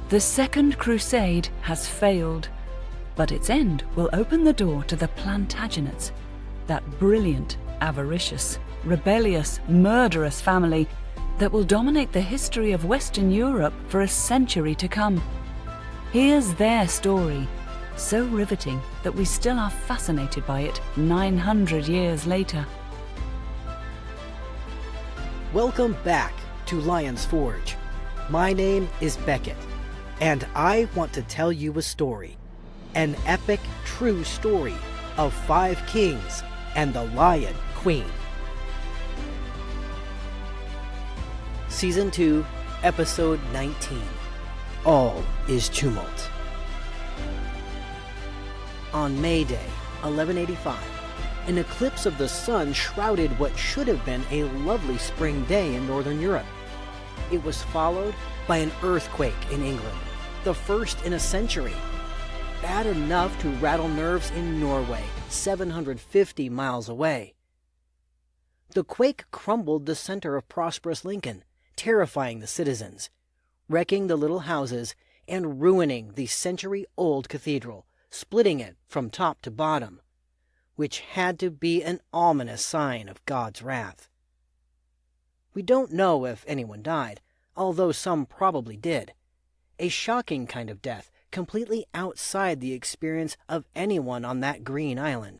The Second Crusade has failed, but its end will open the door to the Plantagenets, that brilliant, avaricious, rebellious, murderous family that will dominate the history of Western Europe for a century to come. Here's their story, so riveting that we still are fascinated by it 900 years later. Welcome back to Lion's Forge. My name is Beckett, and I want to tell you a story. An epic, true story of 5 kings and the Lion Queen. Season 2, Episode 19. All is Tumult. On May Day, 1185, an eclipse of the sun shrouded what should have been a lovely spring day in Northern Europe. It was followed by an earthquake in England, the first in a century. Bad enough to rattle nerves in Norway, 750 miles away. The quake crumbled the center of prosperous Lincoln, terrifying the citizens, wrecking the little houses, and ruining the century-old cathedral, splitting it from top to bottom, which had to be an ominous sign of God's wrath. We don't know if anyone died, although some probably did. A shocking kind of death, completely outside the experience of anyone on that green island.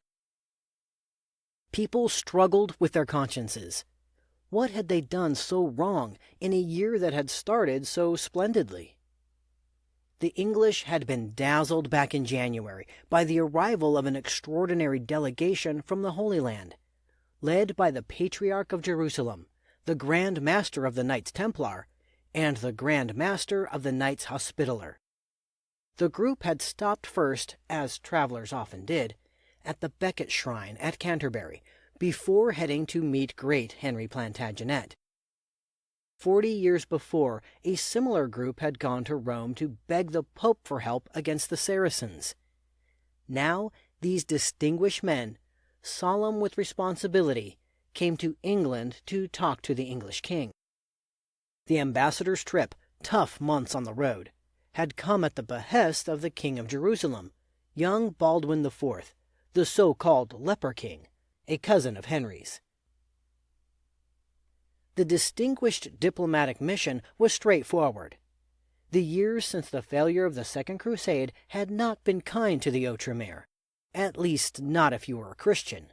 People struggled with their consciences. What had they done so wrong in a year that had started so splendidly? The English had been dazzled back in January by the arrival of an extraordinary delegation from the Holy Land, led by the Patriarch of Jerusalem, the Grand Master of the Knights Templar, and the Grand Master of the Knights Hospitaller. The group had stopped first, as travelers often did, at the Becket Shrine at Canterbury, before heading to meet great Henry Plantagenet. 40 years before, a similar group had gone to Rome to beg the Pope for help against the Saracens. Now, these distinguished men, solemn with responsibility, came to England to talk to the English king. The ambassador's trip, tough months on the road, had come at the behest of the King of Jerusalem, young Baldwin IV, the so-called Leper King, a cousin of Henry's. The distinguished diplomatic mission was straightforward. The years since the failure of the Second Crusade had not been kind to the Outremer, at least not if you were a Christian.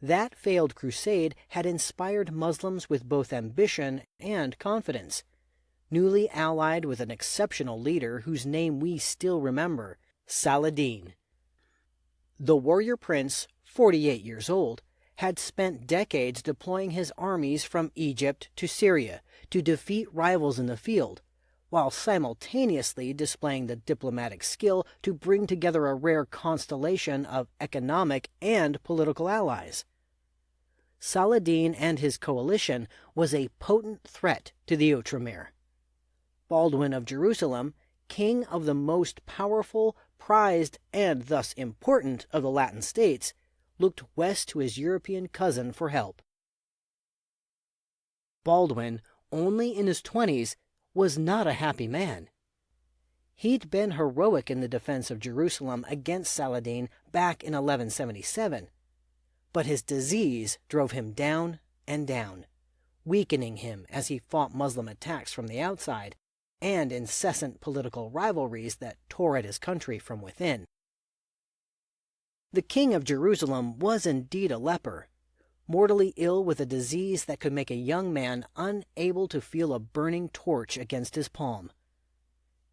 That failed crusade had inspired Muslims with both ambition and confidence, newly allied with an exceptional leader whose name we still remember, Saladin. The warrior prince, 48 years old, had spent decades deploying his armies from Egypt to Syria to defeat rivals in the field, while simultaneously displaying the diplomatic skill to bring together a rare constellation of economic and political allies. Saladin and his coalition was a potent threat to the Outremer. Baldwin of Jerusalem, king of the most powerful, prized, and thus important of the Latin states, looked west to his European cousin for help. Baldwin, only in his 20s, was not a happy man. He'd been heroic in the defense of Jerusalem against Saladin back in 1177, but his disease drove him down and down, weakening him as he fought Muslim attacks from the outside and incessant political rivalries that tore at his country from within. The King of Jerusalem was indeed a leper, mortally ill with a disease that could make a young man unable to feel a burning torch against his palm.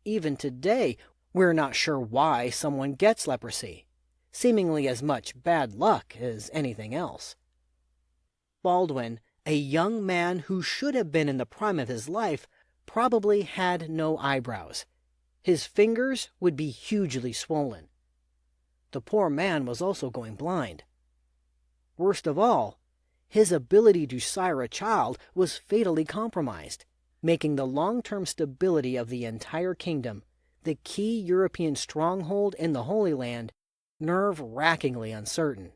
Even today, we're not sure why someone gets leprosy, seemingly as much bad luck as anything else. Baldwin, a young man who should have been in the prime of his life, probably had no eyebrows. His fingers would be hugely swollen. The poor man was also going blind. Worst of all, his ability to sire a child was fatally compromised, making the long-term stability of the entire kingdom, the key European stronghold in the Holy Land, nerve-wrackingly uncertain.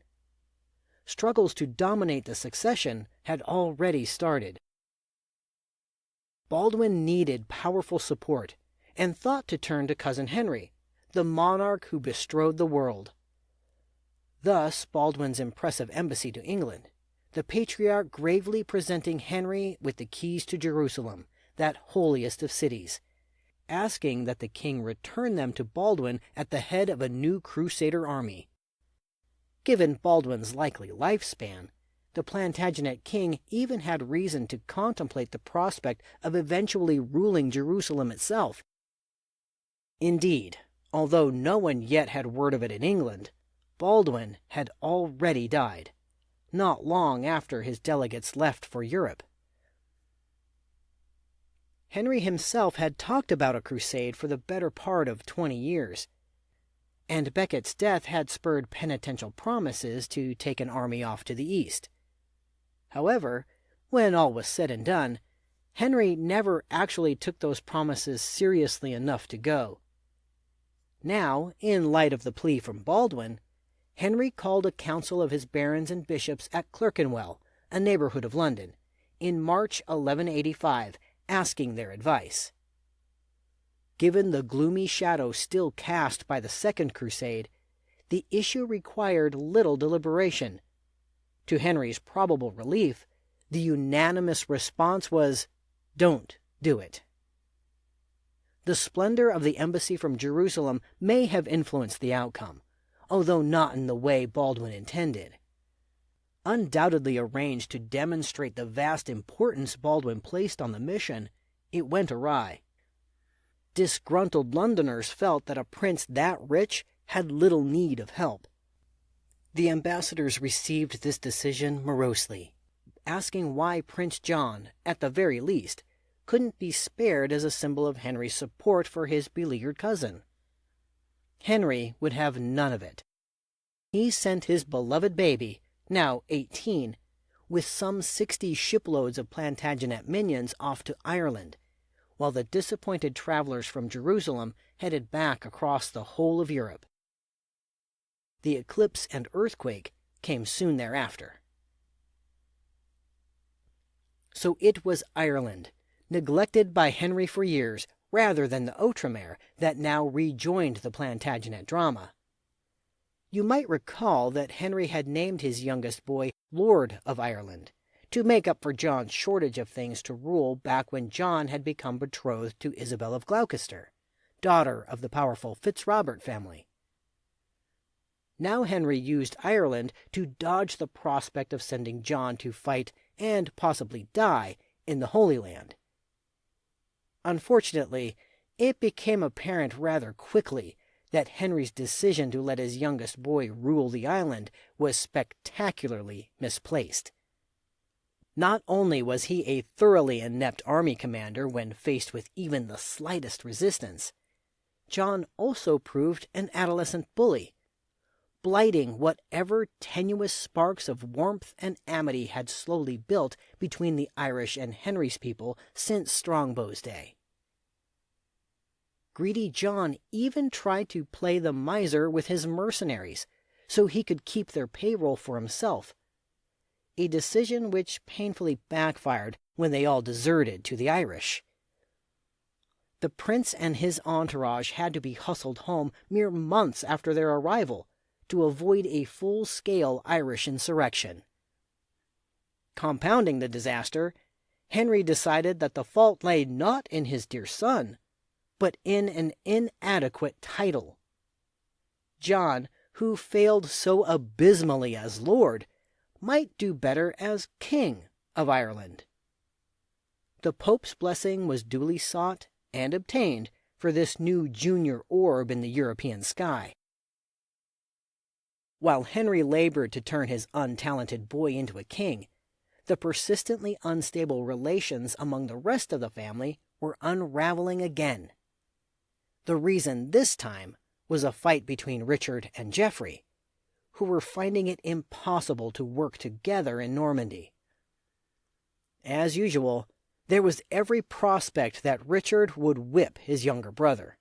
Struggles to dominate the succession had already started. Baldwin needed powerful support, and thought to turn to cousin Henry, the monarch who bestrode the world. Thus Baldwin's impressive embassy to England, the patriarch gravely presenting Henry with the keys to Jerusalem, that holiest of cities, asking that the king return them to Baldwin at the head of a new crusader army. Given Baldwin's likely lifespan, the Plantagenet king even had reason to contemplate the prospect of eventually ruling Jerusalem itself. Indeed, although no one yet had word of it in England, Baldwin had already died, not long after his delegates left for Europe. Henry himself had talked about a crusade for the better part of 20 years, and Becket's death had spurred penitential promises to take an army off to the east. However, when all was said and done, Henry never actually took those promises seriously enough to go. Now, in light of the plea from Baldwin, Henry called a council of his barons and bishops at Clerkenwell, a neighborhood of London, in March 1185, asking their advice. Given the gloomy shadow still cast by the Second Crusade, the issue required little deliberation. To Henry's probable relief, the unanimous response was, "Don't do it." The splendor of the embassy from Jerusalem may have influenced the outcome, although not in the way Baldwin intended. Undoubtedly arranged to demonstrate the vast importance Baldwin placed on the mission, it went awry. Disgruntled Londoners felt that a prince that rich had little need of help. The ambassadors received this decision morosely, asking why Prince John, at the very least, couldn't be spared as a symbol of Henry's support for his beleaguered cousin. Henry would have none of it. He sent his beloved baby, now 18, with some 60 shiploads of Plantagenet minions off to Ireland, while the disappointed travelers from Jerusalem headed back across the whole of Europe. The eclipse and earthquake came soon thereafter. So it was Ireland, neglected by Henry for years, rather than the Outremer, that now rejoined the Plantagenet drama. You might recall that Henry had named his youngest boy Lord of Ireland, to make up for John's shortage of things to rule back when John had become betrothed to Isabel of Gloucester, daughter of the powerful Fitzrobert family. Now Henry used Ireland to dodge the prospect of sending John to fight and possibly die in the Holy Land. Unfortunately, it became apparent rather quickly that Henry's decision to let his youngest boy rule the island was spectacularly misplaced. Not only was he a thoroughly inept army commander when faced with even the slightest resistance, John also proved an adolescent bully, blighting whatever tenuous sparks of warmth and amity had slowly built between the Irish and Henry's people since Strongbow's day. Greedy John even tried to play the miser with his mercenaries, so he could keep their payroll for himself, a decision which painfully backfired when they all deserted to the Irish. The prince and his entourage had to be hustled home mere months after their arrival to avoid a full-scale Irish insurrection. Compounding the disaster, Henry decided that the fault lay not in his dear son, but in an inadequate title. John, who failed so abysmally as Lord, might do better as King of Ireland. The Pope's blessing was duly sought and obtained for this new junior orb in the European sky. While Henry labored to turn his untalented boy into a king, the persistently unstable relations among the rest of the family were unraveling again. The reason this time was a fight between Richard and Geoffrey, who were finding it impossible to work together in Normandy. As usual, there was every prospect that Richard would whip his younger brother.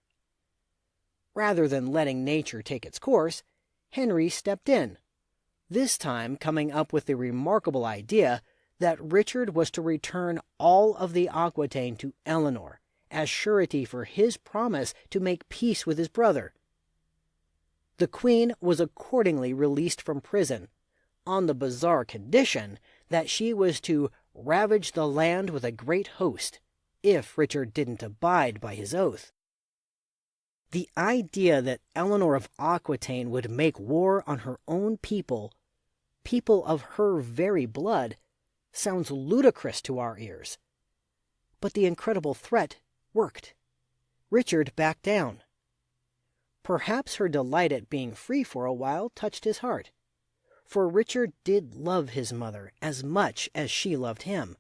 Rather than letting nature take its course, Henry stepped in, this time coming up with the remarkable idea that Richard was to return all of the Aquitaine to Eleanor as surety for his promise to make peace with his brother. The queen was accordingly released from prison, on the bizarre condition that she was to ravage the land with a great host, if Richard didn't abide by his oath. The idea that Eleanor of Aquitaine would make war on her own people, people of her very blood, sounds ludicrous to our ears. But the incredible threat worked. Richard backed down. Perhaps her delight at being free for a while touched his heart, for Richard did love his mother as much as she loved him.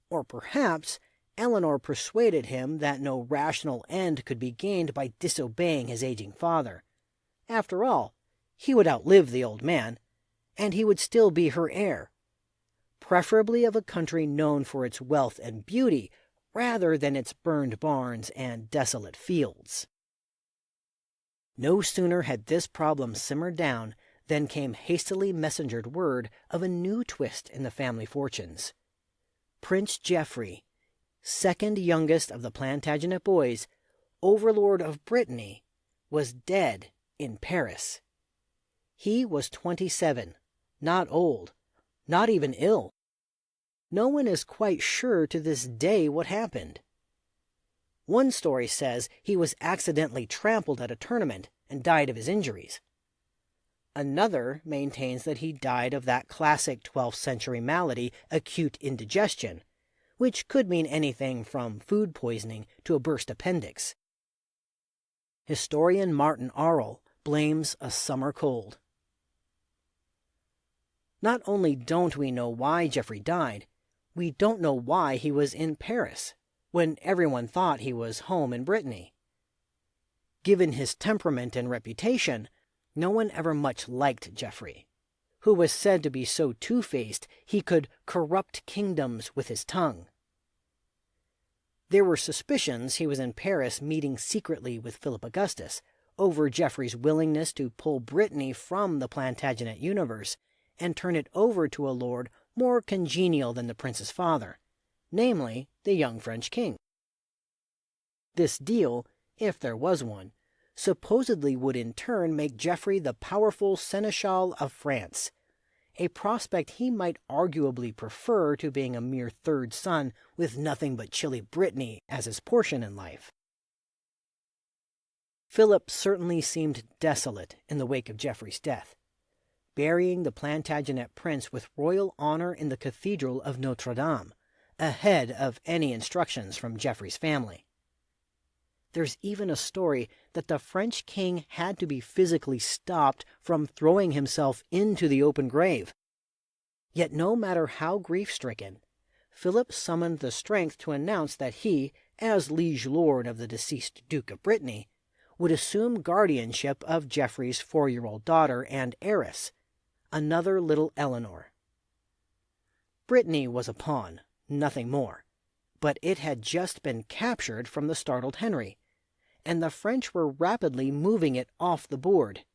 Or perhaps Eleanor persuaded him that no rational end could be gained by disobeying his aging father. After all, he would outlive the old man, and he would still be her heir, preferably of a country known for its wealth and beauty, rather than its burned barns and desolate fields. No sooner had this problem simmered down than came hastily messengered word of a new twist in the family fortunes. Prince Geoffrey, second youngest of the Plantagenet boys, overlord of Brittany, was dead in Paris. He was 27, not old, not even ill. No one is quite sure to this day what happened. One story says he was accidentally trampled at a tournament and died of his injuries. Another maintains that he died of that classic 12th century malady, acute indigestion, which could mean anything from food poisoning to a burst appendix. Historian Martin Arl blames a summer cold. Not only don't we know why Geoffrey died, we don't know why he was in Paris, when everyone thought he was home in Brittany. Given his temperament and reputation, no one ever much liked Geoffrey, who was said to be so two-faced he could corrupt kingdoms with his tongue. There were suspicions he was in Paris meeting secretly with Philip Augustus over Geoffrey's willingness to pull Brittany from the Plantagenet universe and turn it over to a lord more congenial than the prince's father, namely the young French king. This deal, if there was one, supposedly would in turn make Geoffrey the powerful seneschal of France, a prospect he might arguably prefer to being a mere third son with nothing but chilly Brittany as his portion in life. Philip certainly seemed desolate in the wake of Geoffrey's death, burying the Plantagenet prince with royal honor in the Cathedral of Notre Dame, ahead of any instructions from Geoffrey's family. There's even a story that the French king had to be physically stopped from throwing himself into the open grave. Yet no matter how grief-stricken, Philip summoned the strength to announce that he, as liege lord of the deceased Duke of Brittany, would assume guardianship of Geoffrey's 4-year-old daughter and heiress, another little Eleanor. Brittany was a pawn, nothing more, but it had just been captured from the startled Henry, and the French were rapidly moving it off the board.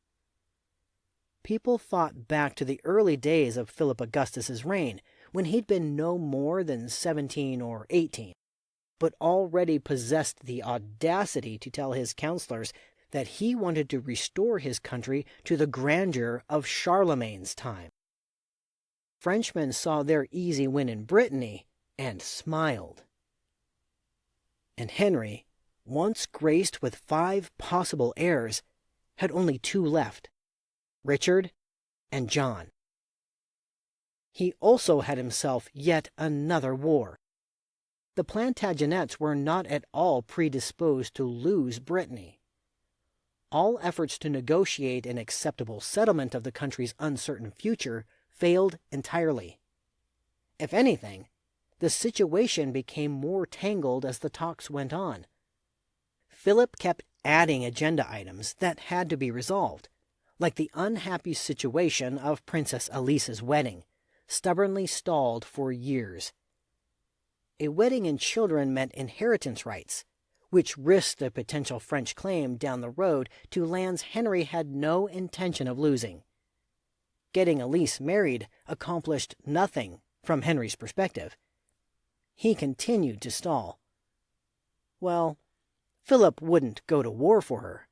People thought back to the early days of Philip Augustus's reign, when he'd been no more than 17 or 18, but already possessed the audacity to tell his counselors that he wanted to restore his country to the grandeur of Charlemagne's time. Frenchmen saw their easy win in Brittany and smiled. And Henry, once graced with 5 possible heirs, had only 2 left, Richard and John. He also had himself yet another war. The Plantagenets were not at all predisposed to lose Brittany. All efforts to negotiate an acceptable settlement of the country's uncertain future failed entirely. If anything, the situation became more tangled as the talks went on. Philip kept adding agenda items that had to be resolved, like the unhappy situation of Princess Alice's wedding, stubbornly stalled for years. A wedding and children meant inheritance rights, which risked a potential French claim down the road to lands Henry had no intention of losing. Getting Alice married accomplished nothing from Henry's perspective. He continued to stall. Well, Philip wouldn't go to war for her.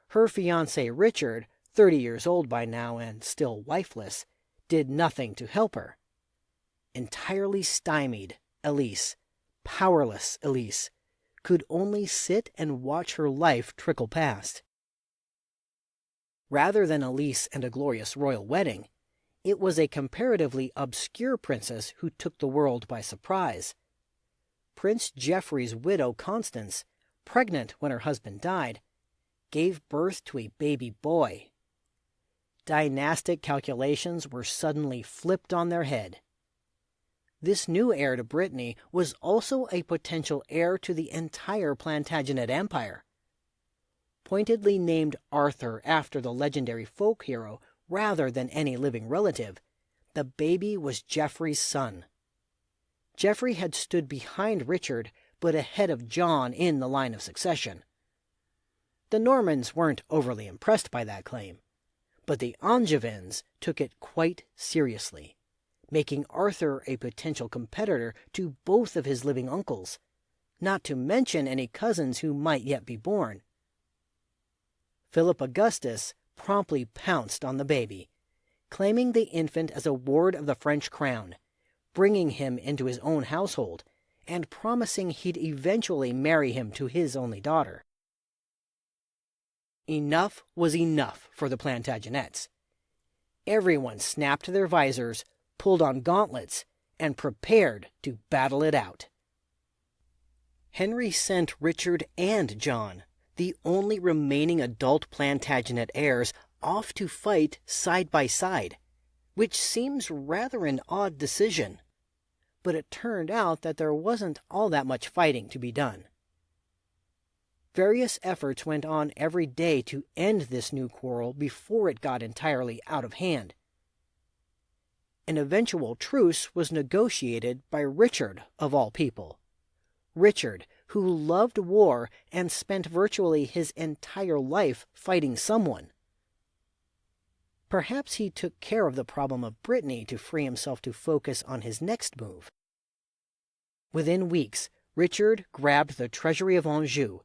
Her fiancé Richard, 30 years old by now and still wifeless, did nothing to help her. Entirely stymied, Elise, powerless Elise, could only sit and watch her life trickle past. Rather than Elise and a glorious royal wedding, it was a comparatively obscure princess who took the world by surprise. Prince Geoffrey's widow Constance, pregnant when her husband died, gave birth to a baby boy. Dynastic calculations were suddenly flipped on their head. This new heir to Brittany was also a potential heir to the entire Plantagenet Empire. Pointedly named Arthur after the legendary folk hero rather than any living relative, the baby was Geoffrey's son. Geoffrey had stood behind Richard, but ahead of John in the line of succession. The Normans weren't overly impressed by that claim, but the Angevins took it quite seriously, making Arthur a potential competitor to both of his living uncles, not to mention any cousins who might yet be born. Philip Augustus promptly pounced on the baby, claiming the infant as a ward of the French crown, bringing him into his own household, and promising he'd eventually marry him to his only daughter. Enough was enough for the Plantagenets. Everyone snapped their visors, pulled on gauntlets, and prepared to battle it out. Henry sent Richard and John, the only remaining adult Plantagenet heirs, off to fight side by side, which seems rather an odd decision. But it turned out that there wasn't all that much fighting to be done. Various efforts went on every day to end this new quarrel before it got entirely out of hand. An eventual truce was negotiated by Richard, of all people. Richard, who loved war and spent virtually his entire life fighting someone. Perhaps he took care of the problem of Brittany to free himself to focus on his next move. Within weeks, Richard grabbed the treasury of Anjou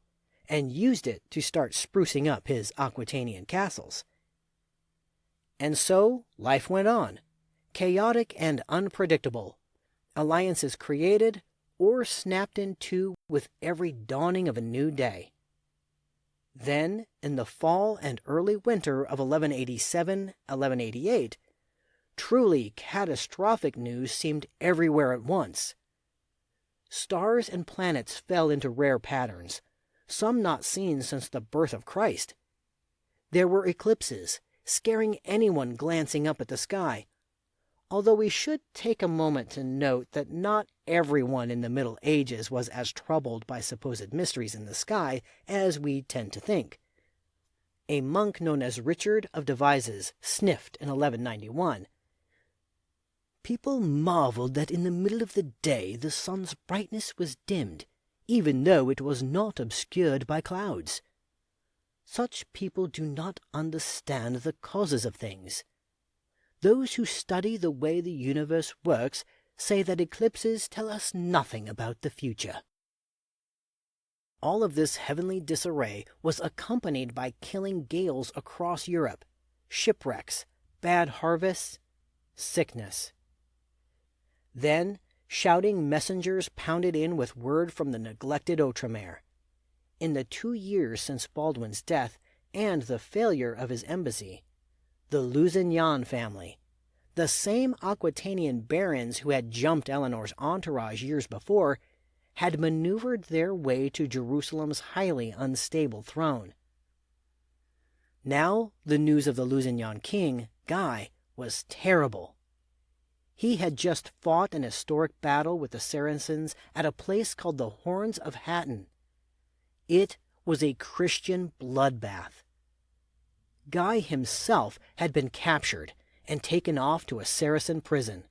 and used it to start sprucing up his Aquitanian castles. And so life went on, chaotic and unpredictable, alliances created or snapped in two with every dawning of a new day. Then, in the fall and early winter of 1187-1188, truly catastrophic news seemed everywhere at once. Stars and planets fell into rare patterns, some not seen since the birth of Christ. There were eclipses, scaring anyone glancing up at the sky, although we should take a moment to note that not everyone in the Middle Ages was as troubled by supposed mysteries in the sky as we tend to think. A monk known as Richard of Devizes sniffed in 1191. People marveled that in the middle of the day the sun's brightness was dimmed, even though it was not obscured by clouds. Such people do not understand the causes of things. Those who study the way the universe works say that eclipses tell us nothing about the future. All of this heavenly disarray was accompanied by killing gales across Europe, shipwrecks, bad harvests, sickness. Then, shouting messengers pounded in with word from the neglected Outremer. In the 2 years since Baldwin's death and the failure of his embassy, the Lusignan family, the same Aquitanian barons who had jumped Eleanor's entourage years before, had maneuvered their way to Jerusalem's highly unstable throne. Now the news of the Lusignan king, Guy, was terrible. He had just fought an historic battle with the Saracens at a place called the Horns of Hattin. It was a Christian bloodbath. Guy himself had been captured and taken off to a Saracen prison.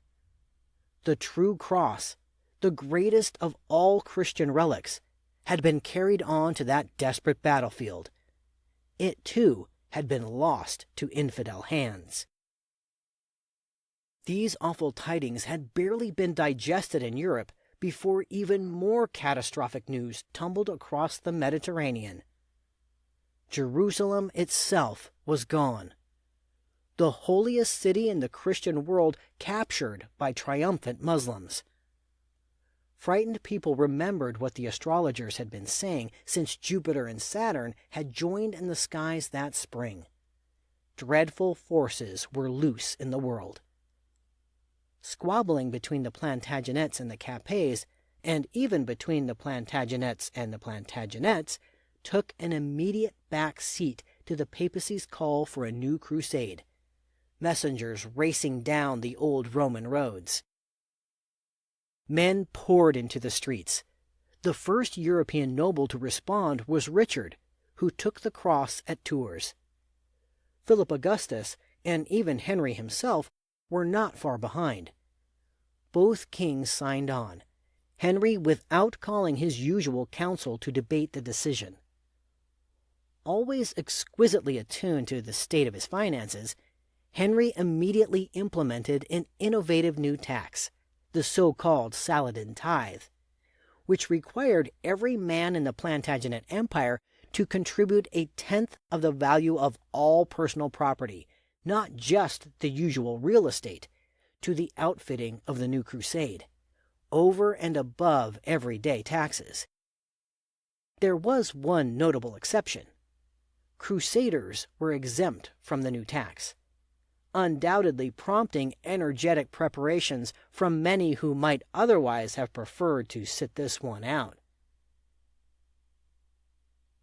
The true cross, the greatest of all Christian relics, had been carried on to that desperate battlefield. It, too, had been lost to infidel hands. These awful tidings had barely been digested in Europe before even more catastrophic news tumbled across the Mediterranean. Jerusalem itself was gone. The holiest city in the Christian world captured by triumphant Muslims. Frightened people remembered what the astrologers had been saying since Jupiter and Saturn had joined in the skies that spring. Dreadful forces were loose in the world. Squabbling between the Plantagenets and the Capets, and even between the Plantagenets and the Plantagenets, took an immediate back seat to the papacy's call for a new crusade, messengers racing down the old Roman roads. Men poured into the streets. The first European noble to respond was Richard, who took the cross at Tours. Philip Augustus, and even Henry himself, were not far behind. Both kings signed on, Henry without calling his usual council to debate the decision. Always exquisitely attuned to the state of his finances, Henry immediately implemented an innovative new tax, the so-called Saladin tithe, which required every man in the Plantagenet Empire to contribute 1/10 of the value of all personal property, not just the usual real estate, to the outfitting of the new crusade, over and above everyday taxes. There was one notable exception. Crusaders were exempt from the new tax, undoubtedly prompting energetic preparations from many who might otherwise have preferred to sit this one out.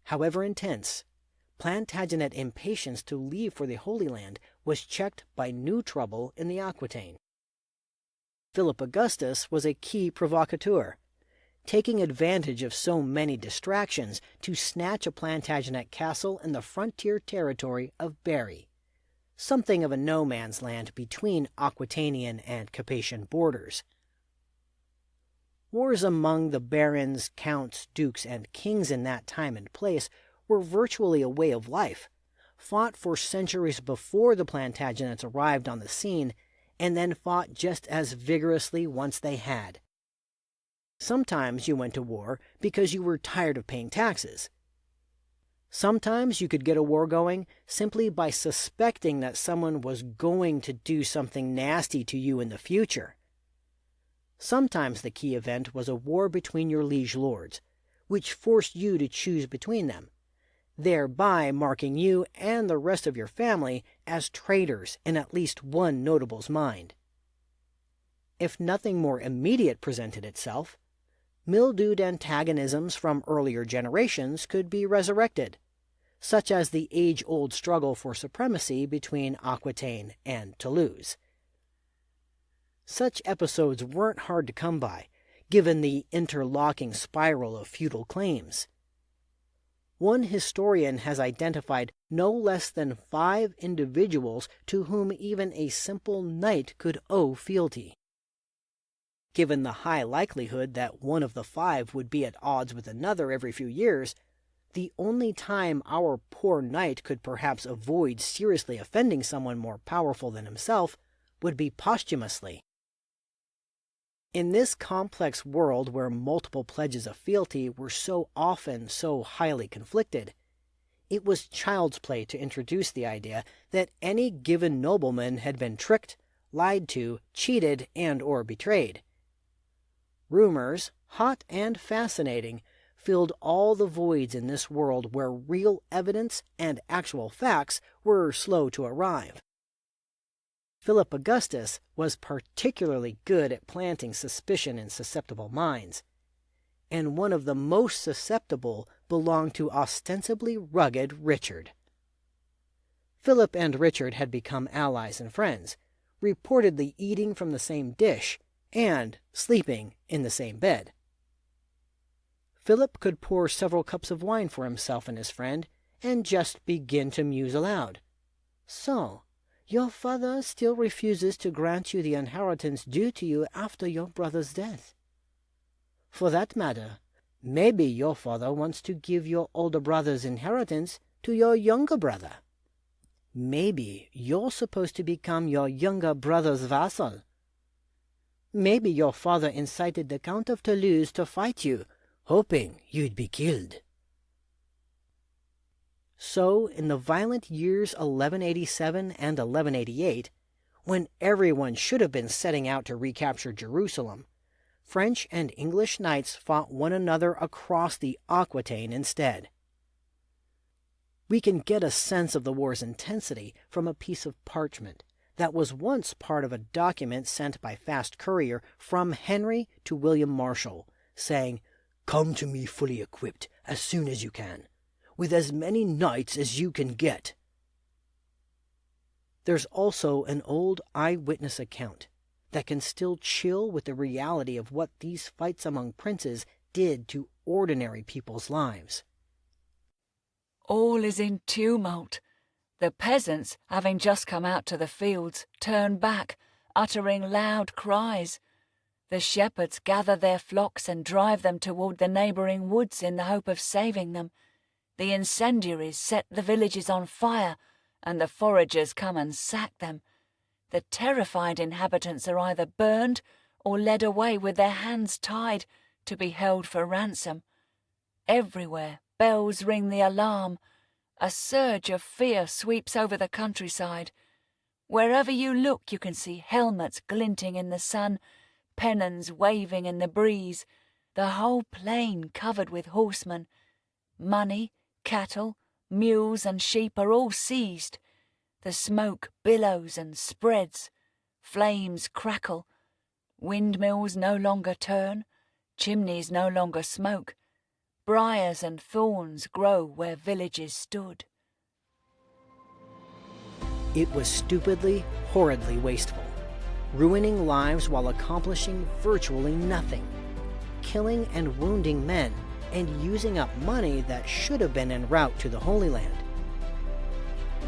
However intense, Plantagenet impatience to leave for the Holy Land was checked by new trouble in the Aquitaine. Philip Augustus was a key provocateur, taking advantage of so many distractions to snatch a Plantagenet castle in the frontier territory of Berry, something of a no-man's land between Aquitanian and Capetian borders. Wars among the barons, counts, dukes, and kings in that time and place were virtually a way of life, fought for centuries before the Plantagenets arrived on the scene, and then fought just as vigorously once they had. Sometimes you went to war because you were tired of paying taxes. Sometimes you could get a war going simply by suspecting that someone was going to do something nasty to you in the future. Sometimes the key event was a war between your liege lords, which forced you to choose between them, thereby marking you and the rest of your family as traitors in at least one notable's mind. If nothing more immediate presented itself, mildewed antagonisms from earlier generations could be resurrected, such as the age-old struggle for supremacy between Aquitaine and Toulouse. Such episodes weren't hard to come by, given the interlocking spiral of feudal claims. One historian has identified no less than 5 individuals to whom even a simple knight could owe fealty. Given the high likelihood that one of the 5 would be at odds with another every few years, the only time our poor knight could perhaps avoid seriously offending someone more powerful than himself would be posthumously. In this complex world where multiple pledges of fealty were so often so highly conflicted, it was child's play to introduce the idea that any given nobleman had been tricked, lied to, cheated, and/or betrayed. Rumors, hot and fascinating, filled all the voids in this world where real evidence and actual facts were slow to arrive. Philip Augustus was particularly good at planting suspicion in susceptible minds, and one of the most susceptible belonged to ostensibly rugged Richard. Philip and Richard had become allies and friends, reportedly eating from the same dish and sleeping in the same bed. Philip could pour several cups of wine for himself and his friend and just begin to muse aloud. "So, your father still refuses to grant you the inheritance due to you after your brother's death. For that matter, maybe your father wants to give your older brother's inheritance to your younger brother. Maybe you're supposed to become your younger brother's vassal. Maybe your father incited the Count of Toulouse to fight you, hoping you'd be killed. So, in the violent years 1187 and 1188, when everyone should have been setting out to recapture Jerusalem, French and English knights fought one another across the Aquitaine instead. We can get a sense of the war's intensity from a piece of parchment that was once part of a document sent by fast courier from Henry to William Marshall, saying, "Come to me fully equipped as soon as you can, with as many knights as you can get." There's also an old eyewitness account that can still chill with the reality of what these fights among princes did to ordinary people's lives. All is in tumult. The peasants, having just come out to the fields, turn back, uttering loud cries. The shepherds gather their flocks and drive them toward the neighboring woods in the hope of saving them. The incendiaries set the villages on fire, and the foragers come and sack them. The terrified inhabitants are either burned or led away with their hands tied to be held for ransom. Everywhere bells ring the alarm. A surge of fear sweeps over the countryside. Wherever you look, you can see helmets glinting in the sun, pennons waving in the breeze, the whole plain covered with horsemen. Money, cattle, mules and sheep are all seized. The smoke billows and spreads. Flames crackle. Windmills no longer turn. Chimneys no longer smoke. Briars and thorns grow where villages stood. It was stupidly, horridly wasteful, ruining lives while accomplishing virtually nothing, killing and wounding men, and using up money that should have been en route to the Holy Land.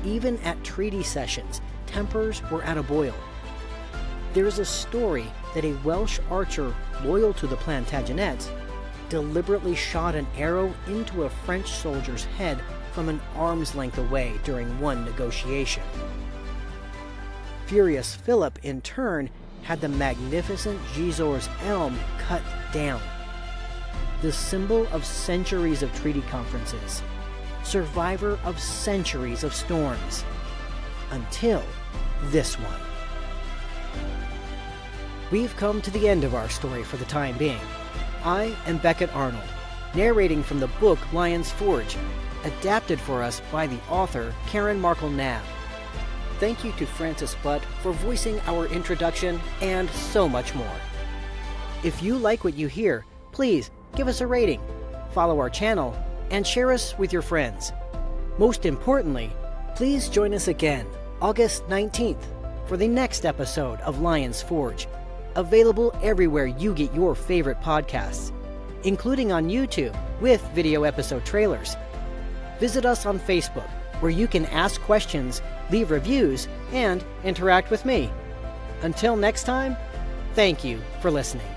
Even at treaty sessions, tempers were at a boil. There is a story that a Welsh archer loyal to the Plantagenets deliberately shot an arrow into a French soldier's head from an arm's length away during one negotiation. Furious Philip, in turn, had the magnificent Gisor's elm cut down. The symbol of centuries of treaty conferences, survivor of centuries of storms, until this one. We've come to the end of our story for the time being. I am Beckett Arnold, narrating from the book Lion's Forge, adapted for us by the author Karen Markle-Knabb. Thank you to Francis Butt for voicing our introduction and so much more. If you like what you hear, please give us a rating, follow our channel, and share us with your friends. Most importantly, please join us again August 19th for the next episode of Lion's Forge, available everywhere you get your favorite podcasts, including on YouTube with video episode trailers. Visit us on Facebook, where you can ask questions, leave reviews, and interact with me. Until next time, thank you for listening.